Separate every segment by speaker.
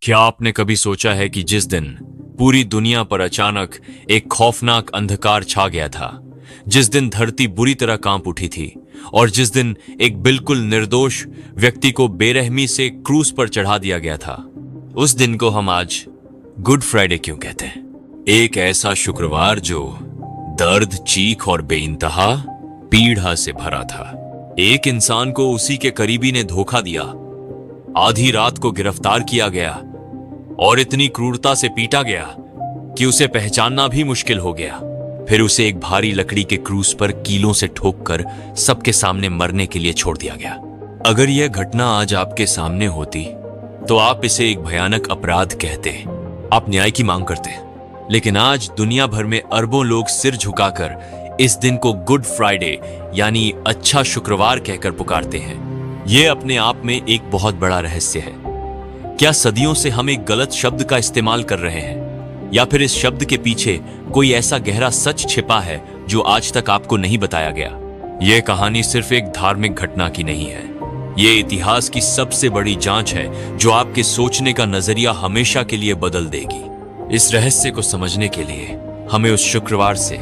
Speaker 1: क्या आपने कभी सोचा है कि जिस दिन पूरी दुनिया पर अचानक एक खौफनाक अंधकार छा गया था, जिस दिन धरती बुरी तरह कांप उठी थी और जिस दिन एक बिल्कुल निर्दोष व्यक्ति को बेरहमी से क्रूस पर चढ़ा दिया गया था, उस दिन को हम आज गुड फ्राइडे क्यों कहते हैं? एक ऐसा शुक्रवार जो दर्द, चीख और बेइंतहा पीड़ा से भरा था। एक इंसान को उसी के करीबी ने धोखा दिया, आधी रात को गिरफ्तार किया गया और इतनी क्रूरता से पीटा गया कि उसे पहचानना भी मुश्किल हो गया। फिर उसे एक भारी लकड़ी के क्रूस पर कीलों से ठोककर सबके सामने मरने के लिए छोड़ दिया गया। अगर यह घटना आज आपके सामने होती तो आप इसे एक भयानक अपराध कहते, आप न्याय की मांग करते। लेकिन आज दुनिया भर में अरबों लोग सिर झुकाकर इस दिन को गुड फ्राइडे यानी अच्छा शुक्रवार कहकर पुकारते हैं। यह अपने आप में एक बहुत बड़ा रहस्य है। क्या सदियों से हम एक गलत शब्द का इस्तेमाल कर रहे हैं, या फिर इस शब्द के पीछे कोई ऐसा गहरा सच छिपा है जो आज तक आपको नहीं बताया गया? यह कहानी सिर्फ एक धार्मिक घटना की नहीं है, यह इतिहास की सबसे बड़ी जांच है जो आपके सोचने का नजरिया हमेशा के लिए बदल देगी। इस रहस्य को समझने के लिए हमें उस शुक्रवार से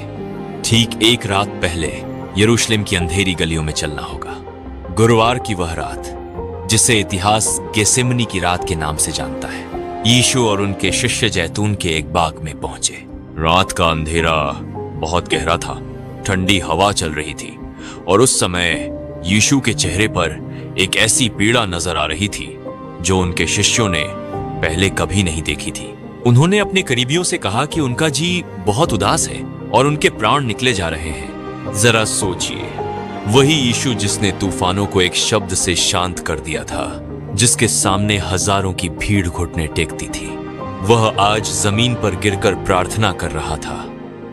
Speaker 1: ठीक एक रात पहले यरूशलेम की अंधेरी गलियों में चलना होगा। गुरुवार की वह रात जिसे इतिहास गेसेमनी की रात के नाम से जानता है। यीशु और उनके शिष्य जैतून के एक बाग में पहुंचे। रात का अंधेरा बहुत गहरा था, ठंडी हवा चल रही थी और उस समय यीशु के चेहरे पर एक ऐसी पीड़ा नजर आ रही थी जो उनके शिष्यों ने पहले कभी नहीं देखी थी। उन्होंने अपने करीबियों से कहा कि उनका जी बहुत उदास है और उनके प्राण निकले जा रहे हैं। जरा सोचिए, वही यीशु जिसने तूफानों को एक शब्द से शांत कर दिया था, जिसके सामने हजारों की भीड़ घुटने टेकती थी, वह आज जमीन पर गिरकर प्रार्थना कर रहा था।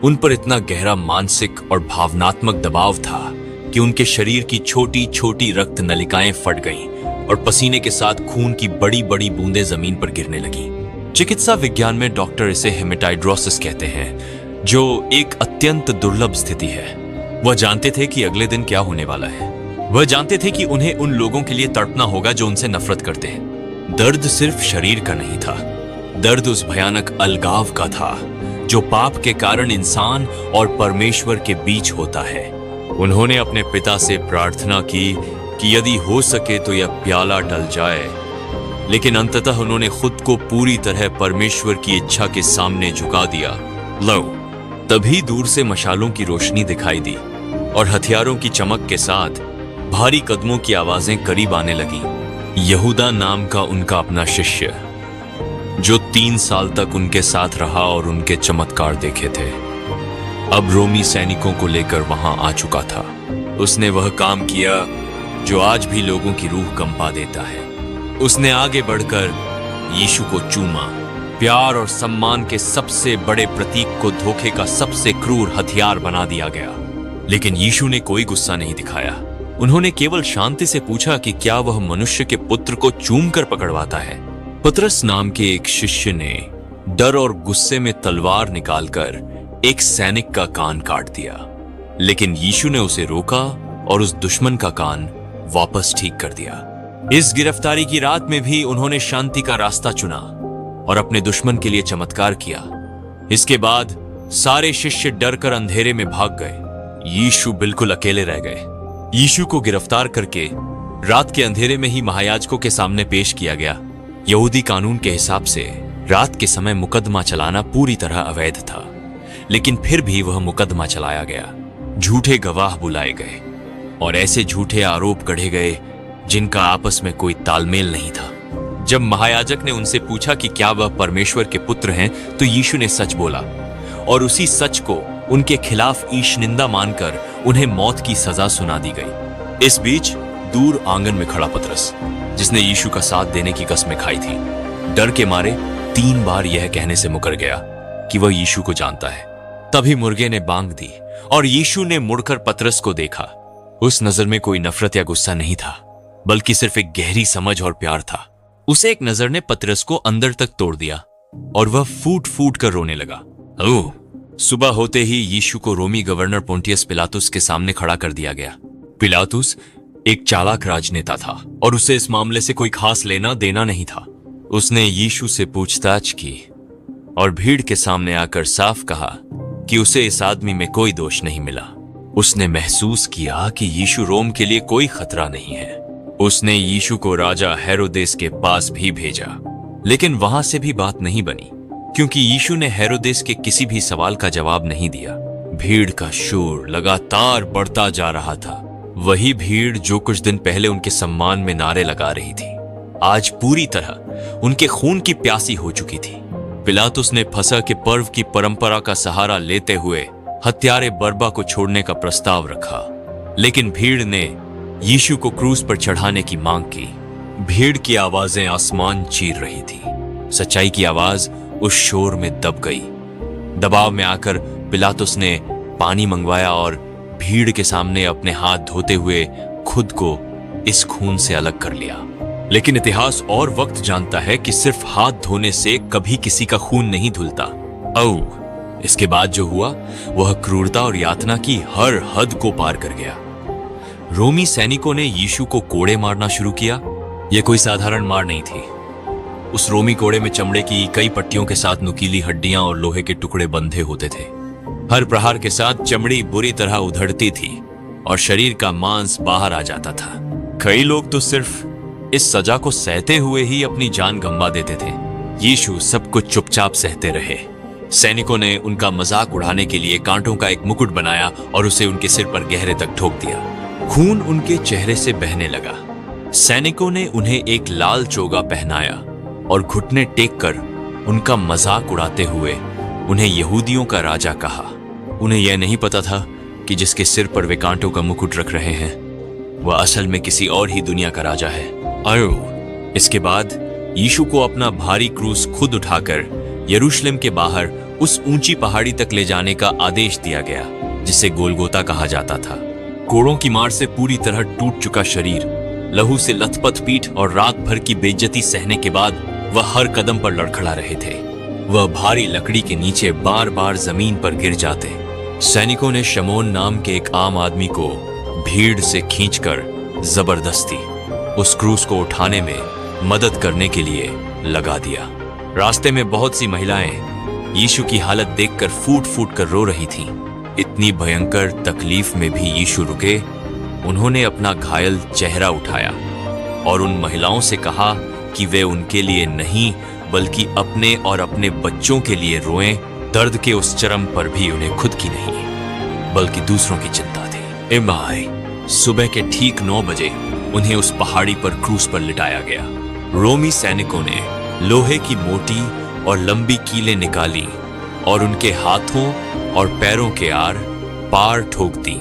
Speaker 1: उन पर इतना गहरा मानसिक और भावनात्मक दबाव था कि उनके शरीर की छोटी छोटी रक्त नलिकाएं फट गईं और पसीने के साथ खून की बड़ी बड़ी बूंदें जमीन पर गिरने लगी। चिकित्सा विज्ञान में डॉक्टर इसे हेमेटाइड्रोसिस कहते हैं, जो एक अत्यंत दुर्लभ स्थिति है। वह जानते थे कि अगले दिन क्या होने वाला है। वह जानते थे कि उन्हें उन लोगों के लिए तड़पना होगा जो उनसे नफरत करते हैं। दर्द सिर्फ शरीर का नहीं था, दर्द उस भयानक अलगाव का था जो पाप के कारण इंसान और परमेश्वर के बीच होता है। उन्होंने अपने पिता से प्रार्थना की कि यदि हो सके तो यह प्याला टल जाए, लेकिन अंततः उन्होंने खुद को पूरी तरह परमेश्वर की इच्छा के सामने झुका दिया। लो, तभी दूर से मशालों की रोशनी दिखाई दी और हथियारों की चमक के साथ भारी कदमों की आवाजें करीब आने लगी। यहूदा नाम का उनका अपना शिष्य, जो 3 साल तक उनके साथ रहा और उनके चमत्कार देखे थे, अब रोमी सैनिकों को लेकर वहां आ चुका था। उसने वह काम किया जो आज भी लोगों की रूह कंपा देता है। उसने आगे बढ़कर यीशु को चूमा। प्यार और सम्मान के सबसे बड़े प्रतीक को धोखे का सबसे क्रूर हथियार बना दिया गया। लेकिन यीशु ने कोई गुस्सा नहीं दिखाया। उन्होंने केवल शांति से पूछा कि क्या वह मनुष्य के पुत्र को चूम कर पकड़वाता है। पतरस नाम के एक शिष्य ने डर और गुस्से में तलवार निकालकर एक सैनिक का कान काट दिया, लेकिन यीशु ने उसे रोका और उस दुश्मन का कान वापस ठीक कर दिया। इस गिरफ्तारी की रात में भी उन्होंने शांति का रास्ता चुना और अपने दुश्मन के लिए चमत्कार किया। इसके बाद सारे शिष्य डरकर अंधेरे में भाग गए। यीशु बिल्कुल अकेले रह गए। यीशु को गिरफ्तार करके रात के अंधेरे में ही महायाजकों के सामने पेश किया गया। यहूदी कानून के हिसाब से रात के समय मुकदमा चलाना पूरी तरह अवैध था, लेकिन फिर भी वह मुकदमा चलाया गया। झूठे गवाह बुलाए गए और ऐसे झूठे आरोप गढ़े गए जिनका आपस में कोई तालमेल नहीं था। जब महायाजक ने उनसे पूछा कि क्या वह परमेश्वर के पुत्र हैं, तो यीशु ने सच बोला और उसी सच को उनके खिलाफ ईशनिंदा मानकर उन्हें मौत की सजा सुना दी गई। इस बीच दूर आंगन में खड़ा पतरस, जिसने यीशु का साथ देने की कसमें खाई थी, डर के मारे 3 बार यह कहने से मुकर गया कि वह यीशु को जानता है। तभी मुर्गे ने बांग दी और यीशु ने मुड़कर पतरस को देखा। उस नजर में कोई नफरत या गुस्सा नहीं था, बल्कि सिर्फ एक गहरी समझ और प्यार था। उसे एक नजर ने पतरस को अंदर तक तोड़ दिया और वह फूट फूट कर रोने लगा। ओह! सुबह होते ही यीशु को रोमी गवर्नर पोंटियस पिलातुस के सामने खड़ा कर दिया गया। पिलातुस एक चालाक राजनेता था और उसे इस मामले से कोई खास लेना देना नहीं था। उसने यीशु से पूछताछ की और भीड़ के सामने आकर साफ कहा कि उसे इस आदमी में कोई दोष नहीं मिला। उसने महसूस किया कि यीशु रोम के लिए कोई खतरा नहीं है। उसने यीशु को राजा हेरोदेस के पास भी भेजा, लेकिन वहां से भी बात नहीं बनी, क्योंकि यीशु ने हेरोदेस के किसी भी सवाल का जवाब नहीं दिया। भीड़ का शोर लगातार बढ़ता जा रहा था। वही भीड़ जो कुछ दिन पहले उनके सम्मान में नारे लगा रही थी, आज पूरी तरह उनके खून की प्यासी हो चुकी थी। पिलातुस ने फसह के पर्व की परंपरा का सहारा लेते हुए हत्यारे बरबा को छोड़ने का प्रस्ताव रखा, लेकिन भीड़ ने यीशु को क्रूस पर चढ़ाने की मांग की। भीड़ की आवाजें आसमान चीर रही थी। सच्चाई की आवाज उस शोर में दब गई। दबाव में आकर पिलातुस ने पानी मंगवाया और भीड़ के सामने अपने हाथ धोते हुए खुद को इस खून से अलग कर लिया। लेकिन इतिहास और वक्त जानता है कि सिर्फ हाथ धोने से कभी किसी का खून नहीं धुलता। इसके बाद जो हुआ वह क्रूरता और यातना की हर हद को पार कर गया। रोमी सैनिकों ने यीशु को कोड़े मारना शुरू किया। यह कोई साधारण मार नहीं थी। उस रोमी कोड़े में चमड़े की कई पट्टियों के साथ नुकीली हड्डियां और लोहे के टुकड़े बंधे होते थे। हर प्रहार के साथ चमड़ी बुरी तरह उधड़ती थी और शरीर का मांस बाहर आ जाता था। कई लोग तो सिर्फ इस सजा को सहते हुए ही अपनी जान गंवा देते थे। यीशु सब कुछ चुपचाप सहते रहे। सैनिकों ने उनका मजाक उड़ाने के लिए कांटों का एक मुकुट बनाया और उसे उनके सिर पर गहरे तक ठोक दिया। खून उनके चेहरे से बहने लगा। सैनिकों ने उन्हें एक लाल चोगा पहनाया और घुटने टेक कर उनका मजाक उड़ाते हुए उन्हें यहूदियों का राजा कहा। उन्हें यह नहीं पता था कि जिसके सिर पर वे कांटों का मुकुट रख रहे हैं वह असल में किसी और ही दुनिया का राजा है। इसके बाद यीशु को अपना भारी क्रूस खुद उठाकर यरूशलेम के बाहर उस ऊंची पहाड़ी तक ले जाने का आदेश दिया गया, जिसे गोलगोता कहा जाता था। कोड़ों की मार से पूरी तरह टूट चुका शरीर, लहू से लथपथ पीठ और रात भर की बेइज्जती सहने के बाद वह हर कदम पर लड़खड़ा रहे थे। वह भारी लकड़ी के नीचे बार बार जमीन पर गिर जाते। सैनिकों ने शमौन नाम के एक आम आदमी को भीड़ से खींचकर जबरदस्ती उस क्रूस को उठाने में मदद करने के लिए लगा दिया। रास्ते में बहुत सी महिलाएं यीशु की हालत देखकर फूट फूट कर रो रही थीं। इतनी भयंकर तकलीफ में भी यीशु रुके। उन्होंने अपना घायल चेहरा उठाया और उन महिलाओं से कहा कि वे उनके लिए नहीं बल्कि अपने और अपने बच्चों के लिए रोएं। दर्द के उस चरम पर भी उन्हें खुद की नहीं बल्कि दूसरों की चिंता थी। इमाई सुबह के ठीक 9 बजे उन्हें उस पहाड़ी पर क्रूस पर लिटाया गया। रोमी सैनिकों ने लोहे की मोटी और लंबी कीलें निकाली और उनके हाथों और पैरों के आर पार ठोक दी।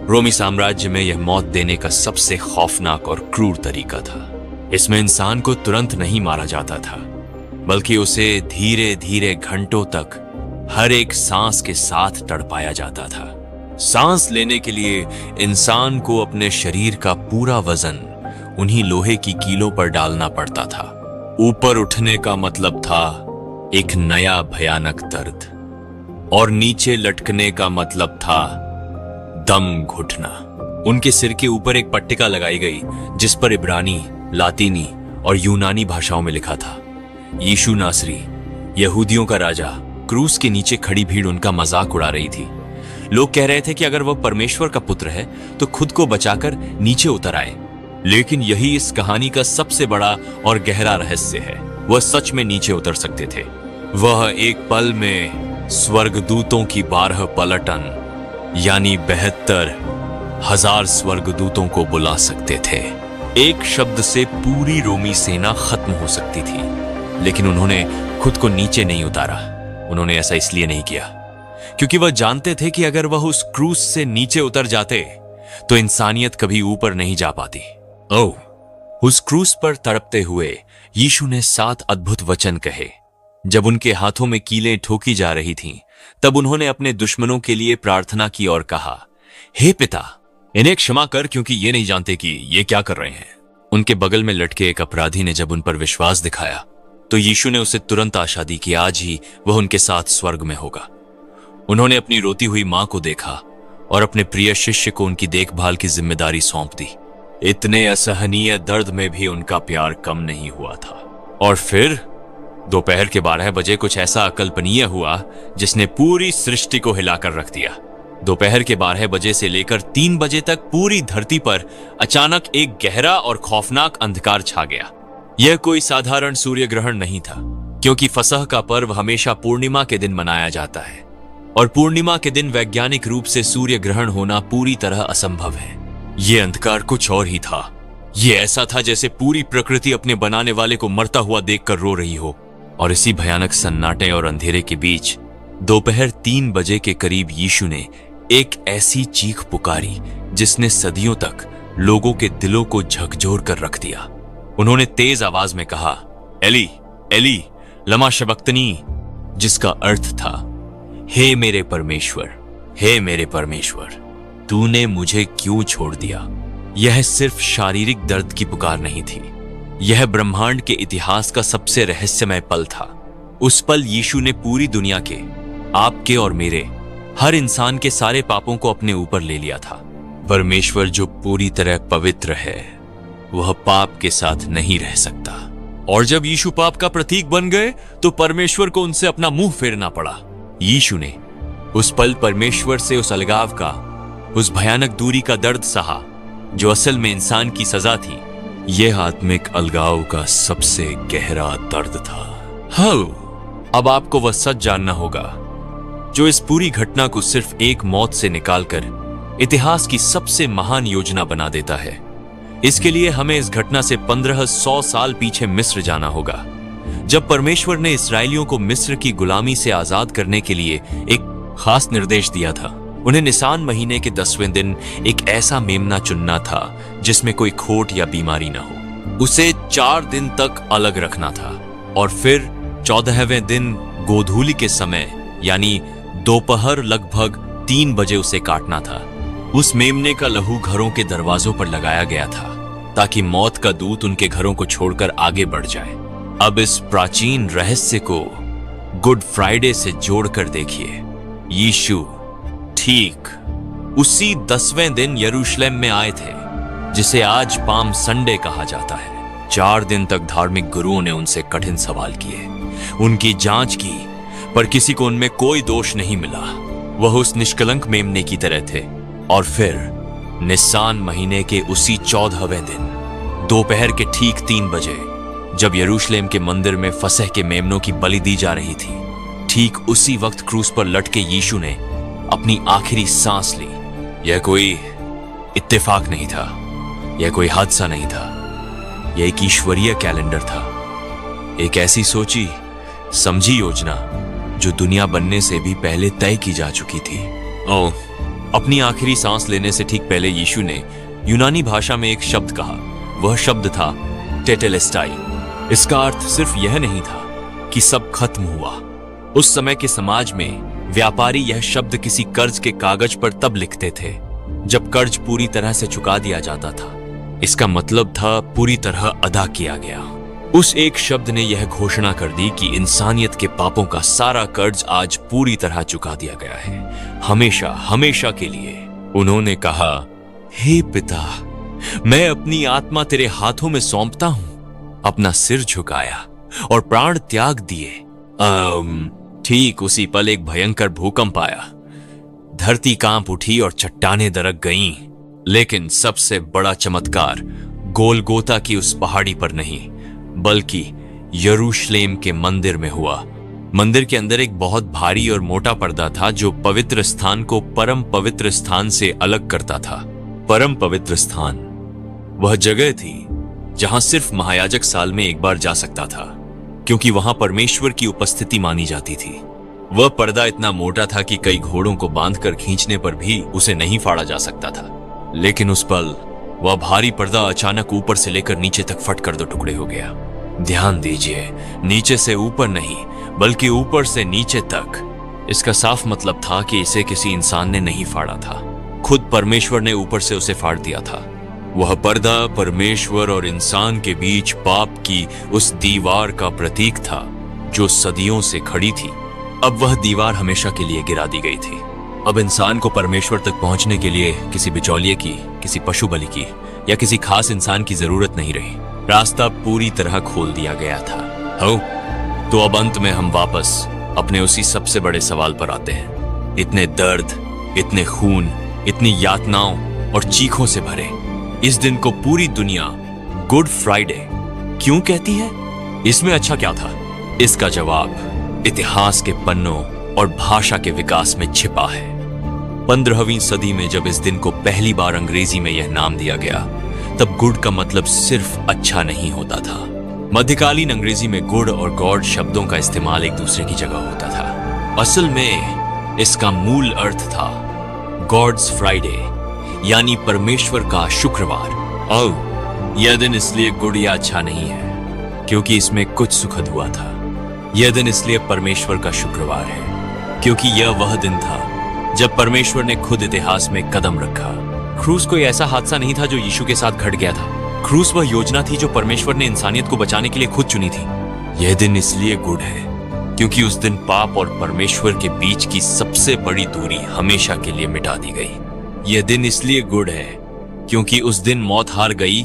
Speaker 1: रोमी साम्राज्य में यह मौत देने का सबसे खौफनाक और क्रूर तरीका था। इसमें इंसान को तुरंत नहीं मारा जाता था, बल्कि उसे धीरे धीरे घंटों तक हर एक सांस के साथ तड़पाया जाता था। सांस लेने के लिए इंसान को अपने शरीर का पूरा वजन उन्हीं लोहे की कीलों पर डालना पड़ता था। ऊपर उठने का मतलब था एक नया भयानक दर्द और नीचे लटकने का मतलब था दम घुटना। उनके सिर के ऊपर एक पट्टिका लगाई गई जिस पर इब्रानी, लातीनी और यूनानी भाषाओं में लिखा था, यीशु नासरी, यहूदियों का राजा। क्रूस के नीचे खड़ी भीड़ उनका मजाक उड़ा रही थी। लोग कह रहे थे कि अगर वह परमेश्वर का पुत्र है तो खुद को बचाकर नीचे उतर आए। लेकिन यही इस कहानी का सबसे बड़ा और गहरा रहस्य है। वह सच में नीचे उतर सकते थे। वह एक पल में स्वर्गदूतों की 12 पलटन यानी 72,000 स्वर्गदूतों को बुला सकते थे। एक शब्द से पूरी रोमी सेना खत्म हो सकती थी, लेकिन उन्होंने खुद को नीचे नहीं उतारा। उन्होंने ऐसा इसलिए नहीं किया क्योंकि वह जानते थे कि अगर वह उस क्रूस से नीचे उतर जाते तो इंसानियत कभी ऊपर नहीं जा पाती। उस क्रूस पर तड़पते हुए यीशु ने 7 अद्भुत वचन कहे। जब उनके हाथों में कीलें ठोकी जा रही थीं, तब उन्होंने अपने दुश्मनों के लिए प्रार्थना की और कहा, हे पिता, इन्हें क्षमा कर क्योंकि ये नहीं जानते कि ये क्या कर रहे हैं। उनके बगल में लटके एक अपराधी ने जब उन पर विश्वास दिखाया तो यीशु ने उसे तुरंत आशा दी कि आज ही वह उनके साथ स्वर्ग में होगा। उन्होंने अपनी रोती हुई मां को देखा और अपने प्रिय शिष्य को उनकी देखभाल की जिम्मेदारी सौंप दी। इतने असहनीय दर्द में भी उनका प्यार कम नहीं हुआ था। और फिर दोपहर के 12 बजे कुछ ऐसा अकल्पनीय हुआ जिसने पूरी सृष्टि को हिलाकर रख दिया। दोपहर के 12 बजे से लेकर 3 बजे तक पूरी धरती पर अचानक एक गहरा और खौफनाक अंधकार छा गया। यह कोई साधारण सूर्य ग्रहण नहीं था, क्योंकि फसह का पर्व हमेशा पूर्णिमा के दिन मनाया जाता है और पूर्णिमा के दिन वैज्ञानिक रूप से सूर्य ग्रहण होना पूरी तरह असंभव है। यह अंधकार कुछ और ही था। यह ऐसा था जैसे पूरी प्रकृति अपने बनाने वाले को मरता हुआ देखकर रो रही हो। और इसी भयानक सन्नाटे और अंधेरे के बीच दोपहर 3 बजे के करीब यीशु ने एक ऐसी चीख पुकारी जिसने सदियों तक लोगों के दिलों को झकझोर कर रख दिया। उन्होंने तेज आवाज में कहा, एली एली लमा शबक्तनी, जिसका अर्थ था, हे मेरे परमेश्वर, हे मेरे परमेश्वर, तूने मुझे क्यों छोड़ दिया। यह सिर्फ शारीरिक दर्द की पुकार नहीं थी, यह ब्रह्मांड के इतिहास का सबसे रहस्यमय पल था। उस पल यीशु ने पूरी दुनिया के, आपके और मेरे, हर इंसान के सारे पापों को अपने ऊपर ले लिया था। परमेश्वर जो पूरी तरह पवित्र है, वह पाप के साथ नहीं रह सकता। और जब यीशु पाप का प्रतीक बन गए तो परमेश्वर को उनसे अपना मुंह फेरना पड़ा। यीशु ने उस पल परमेश्वर से उस अलगाव का, उस भयानक दूरी का दर्द सहा जो असल में इंसान की सजा थी। यह आत्मिक अलगाव का सबसे गहरा दर्द था। हाँ, अब आपको वह सच जानना होगा जो इस पूरी घटना को सिर्फ एक मौत से निकालकर इतिहास की सबसे महान योजना बना देता है। इसके लिए हमें इस घटना से 1500 साल पीछे मिस्र जाना होगा, जब परमेश्वर ने इस्राएलियों को मिस्र की गुलामी से आजाद करने के लिए एक खास निर्देश दिया था। उन्हें निसान महीने के 10वें दिन एक ऐसा मेमना चुनना था जिसमें कोई खोट या बीमारी ना हो। उसे 4 दिन तक अलग रखना था और फिर 14वें दिन गोधूली के समय यानी दोपहर लगभग 3 बजे उसे काटना था। उस मेमने का लहू घरों के दरवाजों पर लगाया गया था ताकि मौत का दूत उनके घरों को छोड़कर आगे बढ़ जाए। अब इस प्राचीन रहस्य को गुड फ्राइडे से जोड़कर देखिए। यीशु ठीक उसी 10वें दिन यरूशलेम में आए थे, जिसे आज पाम संडे कहा जाता है। 4 दिन तक धार्मिक गुरुओं ने उनसे कठिन सवाल किए, उनकी जांच की, पर किसी को उनमें कोई दोष नहीं मिला। वह उस निष्कलंक मेमने की तरह थे। और फिर निसान महीने के उसी 14वें दिन दोपहर के ठीक 3 बजे, जब यरूशलेम के मंदिर में फसह के मेमनों की बलि दी जा रही थी, ठीक उसी वक्त क्रूस पर लटके यीशु ने अपनी आखिरी सांस ली। यह कोई इत्तेफाक नहीं था, यह कोई हादसा नहीं था, यह एक ईश्वरीय कैलेंडर था, एक ऐसी सोची समझी योजना जो दुनिया बनने से भी पहले तय की जा चुकी थी। अपनी आखिरी सांस लेने से ठीक पहले यीशु ने यूनानी भाषा में एक शब्द कहा। वह शब्द था टेटेलेस्टाई। इसका अर्थ सिर्फ यह नहीं था कि सब खत्म हुआ। उस समय के समाज में व्यापारी यह शब्द किसी कर्ज के कागज पर तब लिखते थे जब कर्ज पूरी तरह से चुका दिया जाता था। इसका मतलब था पूरी तरह अदा किया गया। उस एक शब्द ने यह घोषणा कर दी कि इंसानियत के पापों का सारा कर्ज आज पूरी तरह चुका दिया गया है, हमेशा हमेशा के लिए। उन्होंने कहा, हे पिता, मैं अपनी आत्मा तेरे हाथों में सौंपता हूं। अपना सिर झुकाया और प्राण त्याग दिए। ठीक उसी पल एक भयंकर भूकंप आया। धरती कांप उठी और चट्टानें दरक गईं। लेकिन सबसे बड़ा चमत्कार गोलगोता की उस पहाड़ी पर नहीं, बल्कि यरूशलेम के मंदिर में हुआ। मंदिर के अंदर एक बहुत भारी और मोटा पर्दा था जो पवित्र स्थान को परम पवित्र स्थान से अलग करता था। परम पवित्र स्थान वह जगह थी जहां सिर्फ महायाजक साल में एक बार जा सकता था, क्योंकि वहां परमेश्वर की उपस्थिति मानी जाती थी। वह पर्दा इतना मोटा था कि कई घोड़ों को बांधकर खींचने पर भी उसे नहीं फाड़ा जा सकता था। लेकिन उस पल वह भारी पर्दा अचानक ऊपर से लेकर नीचे तक फटकर 2 टुकड़े हो गया। ध्यान दीजिए, नीचे से ऊपर नहीं, बल्कि ऊपर से नीचे तक। इसका साफ मतलब था कि इसे किसी इंसान ने नहीं फाड़ा था, खुद परमेश्वर ने ऊपर से उसे फाड़ दिया था। वह पर्दा परमेश्वर और इंसान के बीच पाप की उस दीवार का प्रतीक था जो सदियों से खड़ी थी। अब वह दीवार हमेशा के लिए गिरा दी गई थी। अब इंसान को परमेश्वर तक पहुंचने के लिए किसी बिचौलिए की, किसी पशु बलि की या किसी खास इंसान की जरूरत नहीं रही। रास्ता पूरी तरह खोल दिया गया था। हो तो अब अंत में हम वापस अपने उसी सबसे बड़े सवाल पर आते हैं। इतने दर्द, इतने खून, इतनी यातनाओं और चीखों से भरे इस दिन को पूरी दुनिया गुड फ्राइडे क्यों कहती है? इसमें अच्छा क्या था? इसका जवाब इतिहास के पन्नों और भाषा के विकास में छिपा है। 15वीं सदी में जब इस दिन को पहली बार अंग्रेजी में यह नाम दिया गया, तब गुड का मतलब सिर्फ अच्छा नहीं होता था। मध्यकालीन अंग्रेजी में गुड और गॉड शब्दों का इस्तेमाल एक दूसरे की जगह होता था। असल में इसका मूल अर्थ था गॉड्स फ्राइडे, यानी परमेश्वर का शुक्रवार। ओह, यह दिन इसलिए गुड या अच्छा नहीं है क्योंकि इसमें कुछ सुखद हुआ था। यह दिन इसलिए परमेश्वर का शुक्रवार है क्योंकि यह वह दिन था जब परमेश्वर ने खुद इतिहास में कदम रखा। क्रूस कोई ऐसा हादसा नहीं था जो यीशु के साथ घट गया था। क्रूस वह योजना थी जो परमेश्वर ने इंसानियत को बचाने के लिए खुद चुनी थी। यह दिन इसलिए गुड है क्योंकि उस दिन पाप और परमेश्वर के बीच की सबसे बड़ी दूरी हमेशा के लिए मिटा दी गई। यह दिन इसलिए गुड है क्योंकि उस दिन मौत हार गई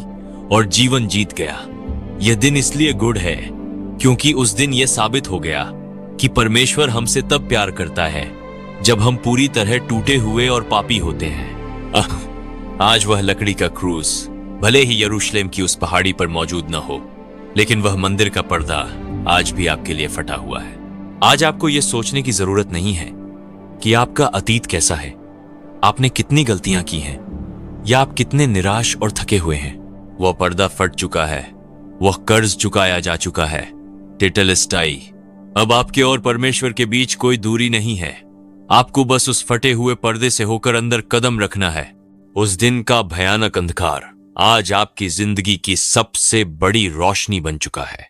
Speaker 1: और जीवन जीत गया। यह दिन इसलिए गुड है क्योंकि उस दिन यह साबित हो गया कि परमेश्वर हमसे तब प्यार करता है जब हम पूरी तरह टूटे हुए और पापी होते हैं। आज वह लकड़ी का क्रूस भले ही यरूशलेम की उस पहाड़ी पर मौजूद न हो, लेकिन वह मंदिर का पर्दा आज भी आपके लिए फटा हुआ है। आज आपको यह सोचने की जरूरत नहीं है कि आपका अतीत कैसा है, आपने कितनी गलतियां की हैं, या आप कितने निराश और थके हुए हैं। वह पर्दा फट चुका है, वह कर्ज चुकाया जा चुका है। टेटलस्टाई, अब आपके और परमेश्वर के बीच कोई दूरी नहीं है। आपको बस उस फटे हुए पर्दे से होकर अंदर कदम रखना है। उस दिन का भयानक अंधकार आज आपकी जिंदगी की सबसे बड़ी रोशनी बन चुका है।